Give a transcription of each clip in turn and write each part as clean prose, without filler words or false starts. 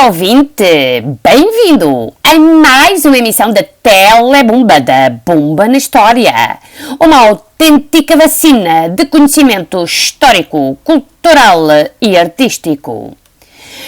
ouvinte, bem-vindo a mais uma emissão da Telebomba, da Bomba na História, uma autêntica vacina de conhecimento histórico, cultural e artístico.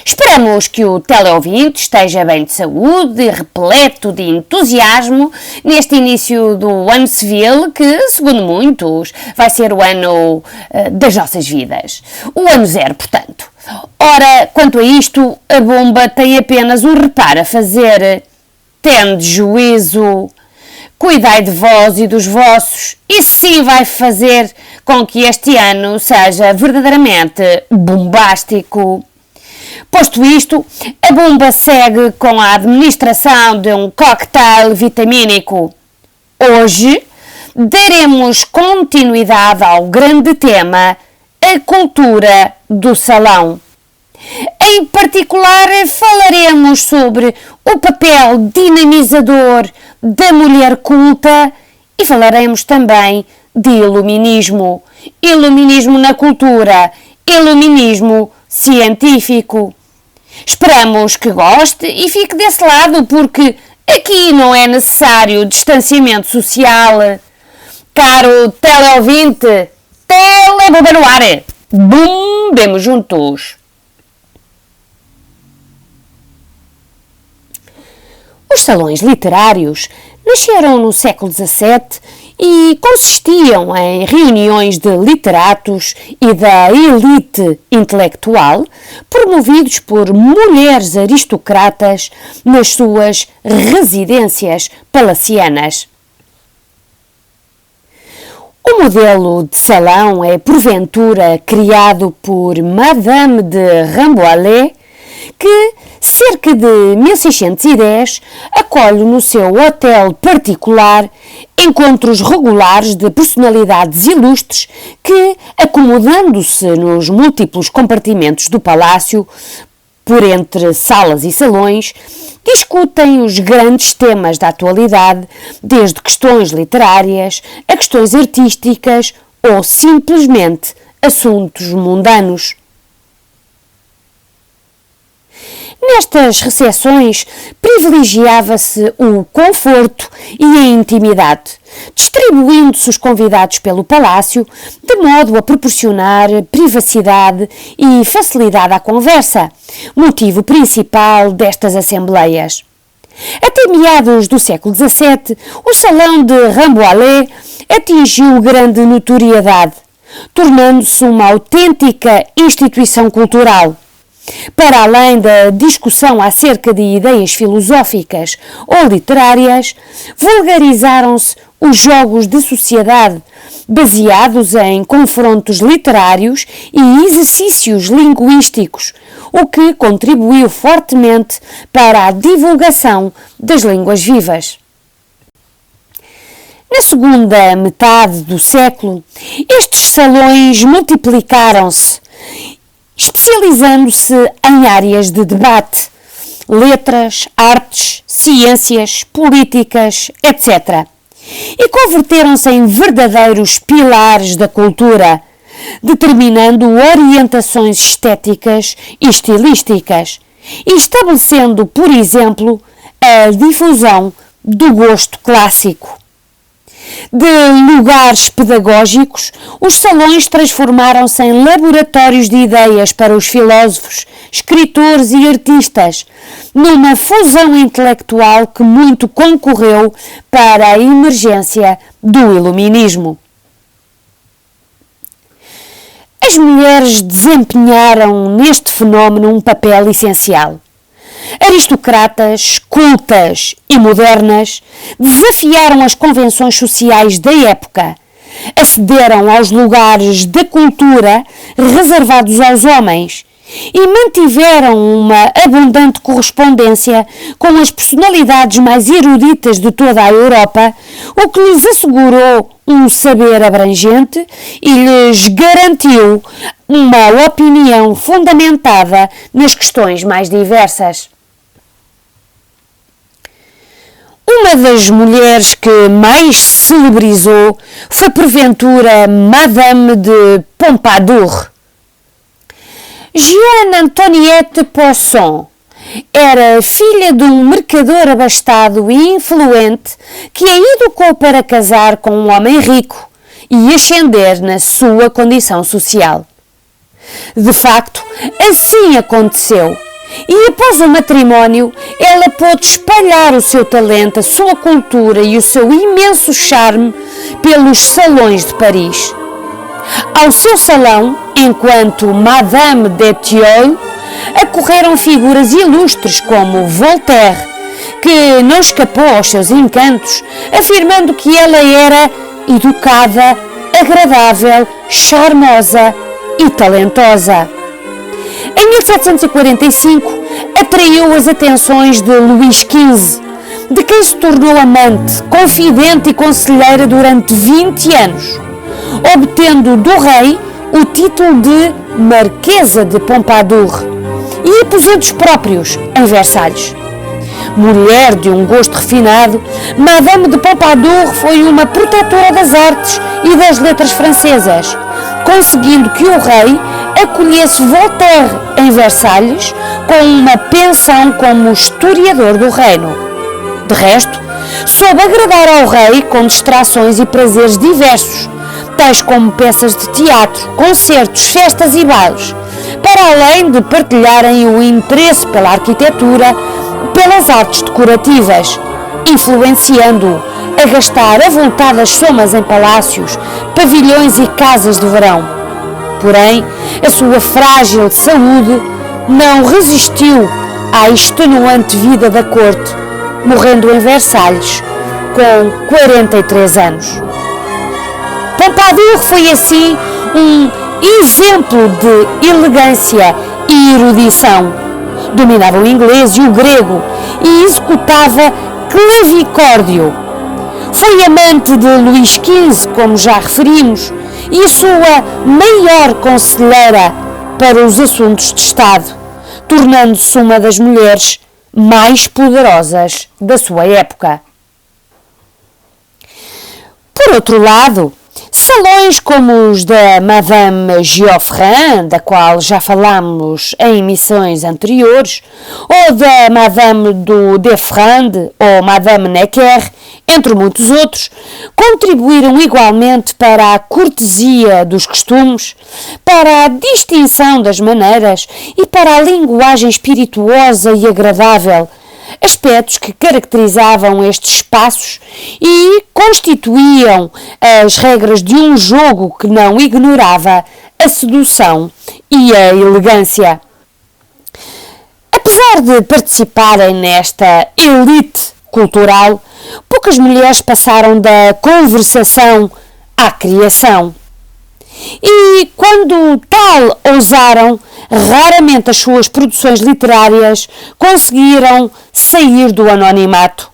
Esperamos que o teleouvinte esteja bem de saúde e repleto de entusiasmo neste início do ano civil que, segundo muitos, vai ser o ano das nossas vidas. O ano zero, portanto. Ora, quanto a isto, a bomba tem apenas um reparo a fazer. Tende juízo, cuidai de vós e dos vossos, e sim vai fazer com que este ano seja verdadeiramente bombástico. Posto isto, a bomba segue com a administração de um cocktail vitamínico. Hoje, daremos continuidade ao grande tema, a cultura do salão. Em particular, falaremos sobre o papel dinamizador da mulher culta e falaremos também de iluminismo. Iluminismo na cultura, iluminismo científico. Esperamos que goste e fique desse lado, porque aqui não é necessário distanciamento social. Caro teleouvinte, Telebomba no ar! Bombemos juntos! Os salões literários nasceram no século XVII e consistiam em reuniões de literatos e da elite intelectual, promovidos por mulheres aristocratas nas suas residências palacianas. O modelo de salão é, porventura, criado por Madame de Rambouillet, que, cerca de 1610, acolhe no seu hotel particular encontros regulares de personalidades ilustres que, acomodando-se nos múltiplos compartimentos do palácio, por entre salas e salões, discutem os grandes temas da atualidade, desde questões literárias a questões artísticas ou simplesmente assuntos mundanos. Nestas recepções privilegiava-se o conforto e a intimidade, distribuindo-se os convidados pelo palácio de modo a proporcionar privacidade e facilidade à conversa, motivo principal destas assembleias. Até meados do século XVII, o Salão de Rambouillet atingiu grande notoriedade, tornando-se uma autêntica instituição cultural. Para além da discussão acerca de ideias filosóficas ou literárias, vulgarizaram-se os jogos de sociedade, baseados em confrontos literários e exercícios linguísticos, o que contribuiu fortemente para a divulgação das línguas vivas. Na segunda metade do século, estes salões multiplicaram-se, especializando-se em áreas de debate, letras, artes, ciências, políticas, etc. E converteram-se em verdadeiros pilares da cultura, determinando orientações estéticas e estilísticas, e estabelecendo, por exemplo, a difusão do gosto clássico. De lugares pedagógicos, os salões transformaram-se em laboratórios de ideias para os filósofos, escritores e artistas, numa fusão intelectual que muito concorreu para a emergência do iluminismo. As mulheres desempenharam neste fenómeno um papel essencial. Aristocratas, cultas e modernas desafiaram as convenções sociais da época, acederam aos lugares da cultura reservados aos homens e mantiveram uma abundante correspondência com as personalidades mais eruditas de toda a Europa, o que lhes assegurou um saber abrangente e lhes garantiu uma opinião fundamentada nas questões mais diversas. Uma das mulheres que mais celebrizou foi porventura Madame de Pompadour. Jeanne Antoniette Poisson Era filha de um mercador abastado e influente que a educou para casar com um homem rico e ascender na sua condição social. De facto, assim aconteceu. E após o matrimónio, ela pôde espalhar o seu talento, a sua cultura e o seu imenso charme pelos salões de Paris. Ao seu salão, enquanto Madame d'Étiole, acorreram figuras ilustres como Voltaire, que não escapou aos seus encantos, afirmando que ela era educada, agradável, charmosa e talentosa. Em 1745, atraiu as atenções de Luís XV, de quem se tornou amante, confidente e conselheira durante 20 anos, obtendo do rei o título de Marquesa de Pompadour e aposentos próprios em Versalhes. Mulher de um gosto refinado, Madame de Pompadour foi uma protetora das artes e das letras francesas, conseguindo que o rei acolhesse Voltaire em Versalhes com uma pensão como historiador do reino. De resto, soube agradar ao rei com distrações e prazeres diversos, tais como peças de teatro, concertos, festas e bailes, para além de partilharem o interesse pela arquitetura, pelas artes decorativas, influenciando-o a gastar avultadas somas em palácios, pavilhões e casas de verão. Porém, a sua frágil saúde não resistiu à extenuante vida da corte, morrendo em Versalhes com 43 anos. Pompadour foi assim um exemplo de elegância e erudição. Dominava o inglês e o grego e executava clavicórdio. Foi amante de Luís XV, como já referimos, e a sua maior conselheira para os assuntos de Estado, tornando-se uma das mulheres mais poderosas da sua época. Por outro lado, salões como os da Madame Geoffrin, da qual já falámos em emissões anteriores, ou da Madame do Defrande ou Madame Necker, entre muitos outros, contribuíram igualmente para a cortesia dos costumes, para a distinção das maneiras e para a linguagem espirituosa e agradável, aspectos que caracterizavam estes espaços e constituíam as regras de um jogo que não ignorava a sedução e a elegância. Apesar de participarem nesta elite cultural, poucas mulheres passaram da conversação à criação. E, quando tal ousaram, raramente as suas produções literárias conseguiram sair do anonimato.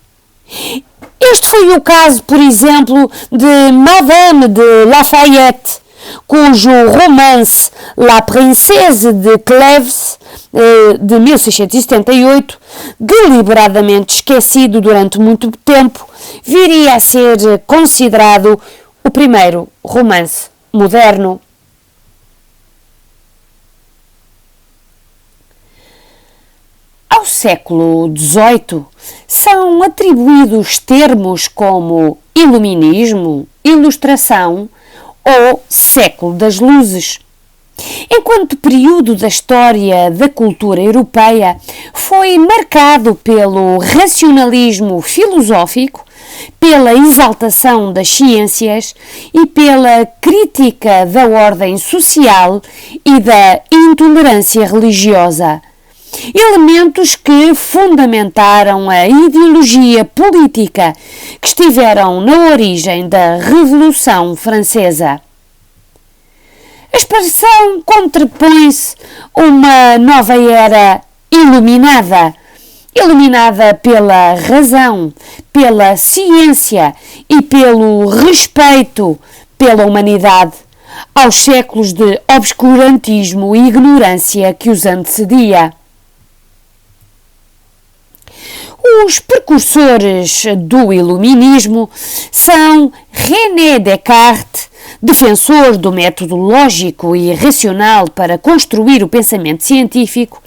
Este foi o caso, por exemplo, de Madame de Lafayette, cujo romance La Princesse de Clèves, de 1678, deliberadamente esquecido durante muito tempo, viria a ser considerado o primeiro romance moderno. Ao século XVIII são atribuídos termos como iluminismo, ilustração ou século das luzes. Enquanto período da história da cultura europeia foi marcado pelo racionalismo filosófico, pela exaltação das ciências e pela crítica da ordem social e da intolerância religiosa, elementos que fundamentaram a ideologia política que estiveram na origem da Revolução Francesa. A expressão contrapõe-se uma nova era iluminada, iluminada pela razão, pela ciência e pelo respeito pela humanidade, aos séculos de obscurantismo e ignorância que os antecedia. Os precursores do iluminismo são René Descartes, defensor do método lógico e racional para construir o pensamento científico,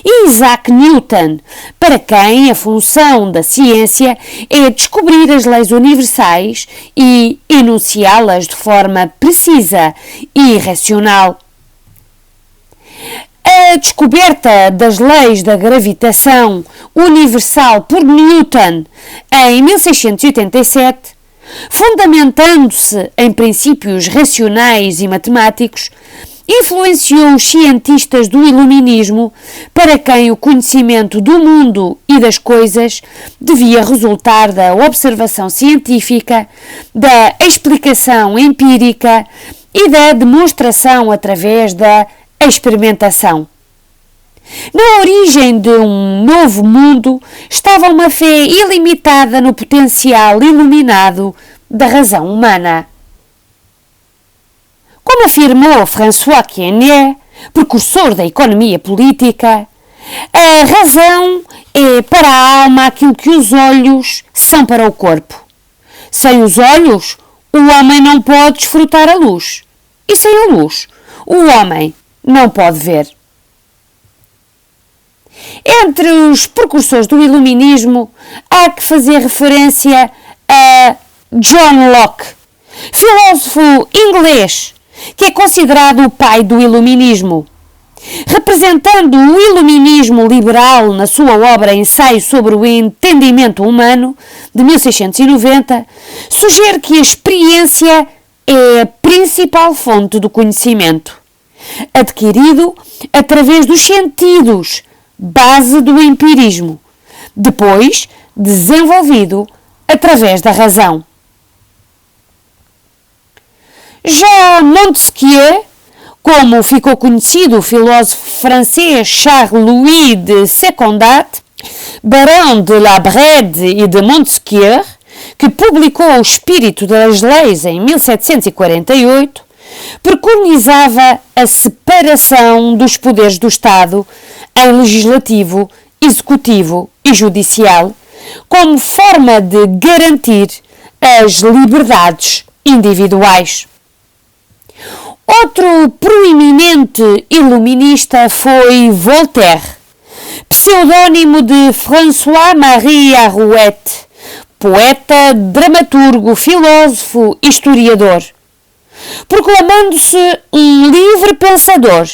e Isaac Newton, para quem a função da ciência é descobrir as leis universais e enunciá-las de forma precisa e racional. A descoberta das leis da gravitação universal por Newton em 1687, fundamentando-se em princípios racionais e matemáticos, influenciou os cientistas do Iluminismo, para quem o conhecimento do mundo e das coisas devia resultar da observação científica, da explicação empírica e da demonstração através da experimentação. Na origem de um novo mundo estava uma fé ilimitada no potencial iluminado da razão humana. Como afirmou François Quesnay, precursor da economia política, a razão é para a alma aquilo que os olhos são para o corpo. Sem os olhos, o homem não pode desfrutar a luz. E sem a luz, o homem não pode ver. Entre os precursores do Iluminismo, há que fazer referência a John Locke, filósofo inglês, que é considerado o pai do Iluminismo. Representando o Iluminismo liberal na sua obra Ensaio sobre o Entendimento Humano, de 1690, sugere que a experiência é a principal fonte do conhecimento, adquirido através dos sentidos, base do empirismo, depois desenvolvido através da razão. Já Montesquieu, como ficou conhecido o filósofo francês Charles-Louis de Secondat, barão de La Brède e de Montesquieu, que publicou O Espírito das Leis em 1748, preconizava a separação dos poderes do Estado em legislativo, executivo e judicial, como forma de garantir as liberdades individuais. Outro proeminente iluminista foi Voltaire, pseudônimo de François-Marie Arouet, poeta, dramaturgo, filósofo, historiador, proclamando-se um livre pensador,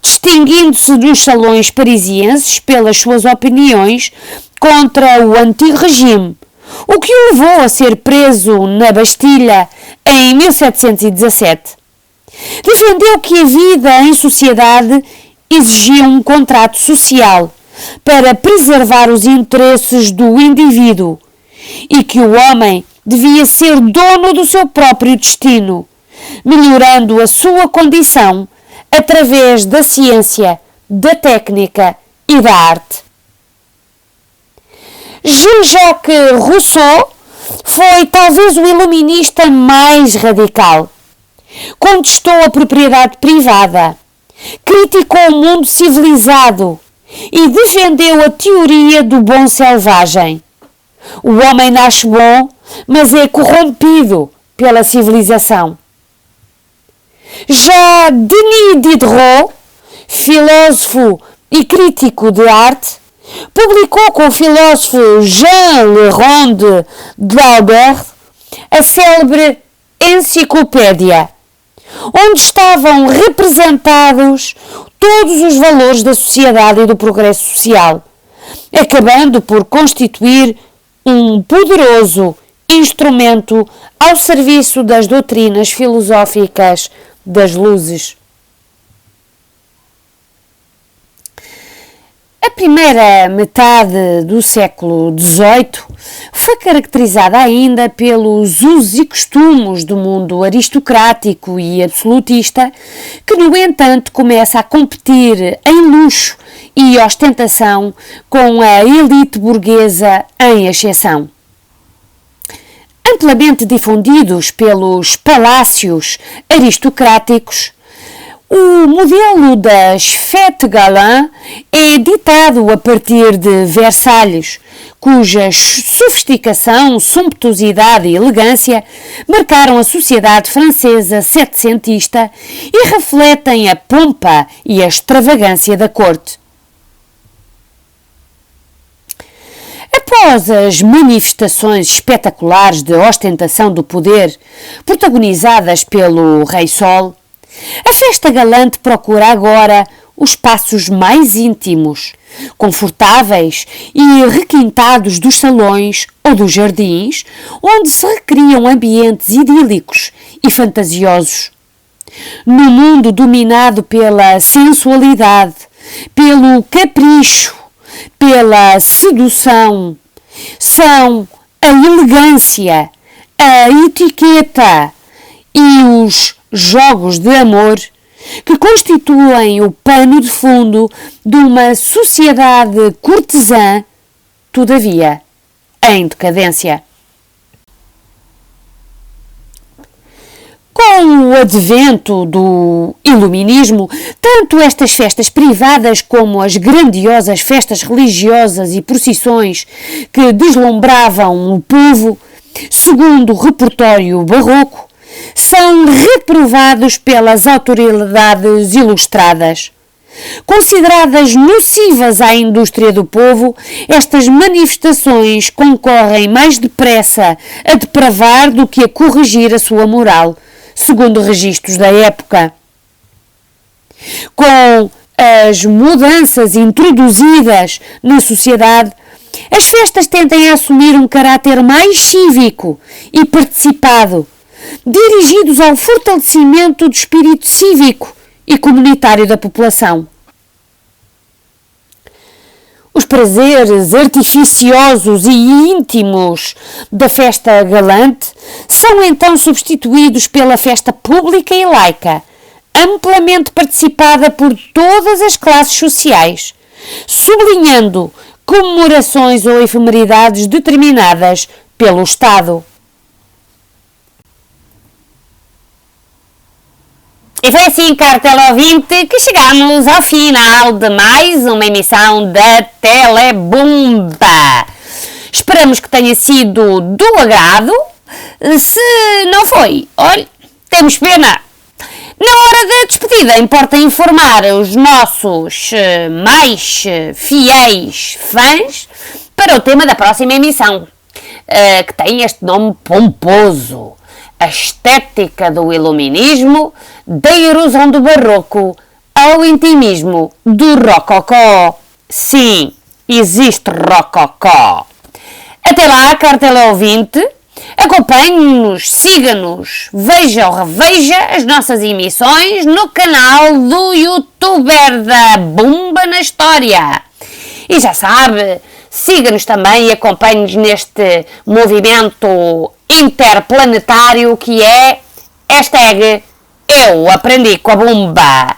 distinguindo-se dos salões parisienses pelas suas opiniões contra o antigo regime, o que o levou a ser preso na Bastilha em 1717. Defendeu que a vida em sociedade exigia um contrato social para preservar os interesses do indivíduo e que o homem devia ser dono do seu próprio destino, melhorando a sua condição através da ciência, da técnica e da arte. Jean-Jacques Rousseau foi talvez o iluminista mais radical. Contestou a propriedade privada, criticou o mundo civilizado e defendeu a teoria do bom selvagem. O homem nasce bom, mas é corrompido pela civilização. Já Denis Diderot, filósofo e crítico de arte, publicou com o filósofo Jean Le Ronde d'Albert a célebre Enciclopédia, onde estavam representados todos os valores da sociedade e do progresso social, acabando por constituir um poderoso instrumento ao serviço das doutrinas filosóficas das luzes. A primeira metade do século XVIII foi caracterizada ainda pelos usos e costumes do mundo aristocrático e absolutista, que, no entanto, começa a competir em luxo e ostentação com a elite burguesa em ascensão. Amplamente difundidos pelos palácios aristocráticos, o modelo das fêtes galants é ditado a partir de Versalhes, cuja sofisticação, sumptuosidade e elegância marcaram a sociedade francesa setecentista e refletem a pompa e a extravagância da corte. Após as manifestações espetaculares de ostentação do poder, protagonizadas pelo Rei Sol, a festa galante procura agora os espaços mais íntimos, confortáveis e requintados dos salões ou dos jardins, onde se recriam ambientes idílicos e fantasiosos. No mundo dominado pela sensualidade, pelo capricho, pela sedução, são a elegância, a etiqueta e os jogos de amor que constituem o pano de fundo de uma sociedade cortesã, todavia, em decadência. Com o advento do iluminismo, tanto estas festas privadas como as grandiosas festas religiosas e procissões que deslumbravam o povo, segundo o repertório barroco, são reprovados pelas autoridades ilustradas. Consideradas nocivas à indústria do povo, estas manifestações concorrem mais depressa a depravar do que a corrigir a sua moral, segundo registros da época. Com as mudanças introduzidas na sociedade, as festas tendem a assumir um caráter mais cívico e participado, dirigidos ao fortalecimento do espírito cívico e comunitário da população. Os prazeres artificiosos e íntimos da festa galante são então substituídos pela festa pública e laica, amplamente participada por todas as classes sociais, sublinhando comemorações ou efemeridades determinadas pelo Estado. E foi assim, caro teleouvinte, que chegamos ao final de mais uma emissão da Telebumba. Esperamos que tenha sido do agrado. Se não foi, olha, temos pena. Na hora da despedida, importa informar os nossos mais fiéis fãs para o tema da próxima emissão, que tem este nome pomposo: a estética do iluminismo, da erosão do barroco ao intimismo do rococó. Sim, existe rococó. Até lá, caro teleouvinte, acompanhe-nos, siga-nos, veja ou reveja as nossas emissões no canal do youtuber da Bumba na História. E já sabe, siga-nos também e acompanhe-nos neste movimento interplanetário que é hashtag Eu Aprendi com a Bumba.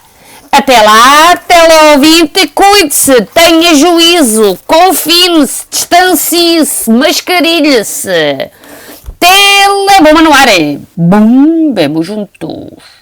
Até lá, teleouvinte, cuide-se, tenha juízo, confine-se, distancie-se, mascarilhe-se. Telebumba no ar. Bumbemos juntos.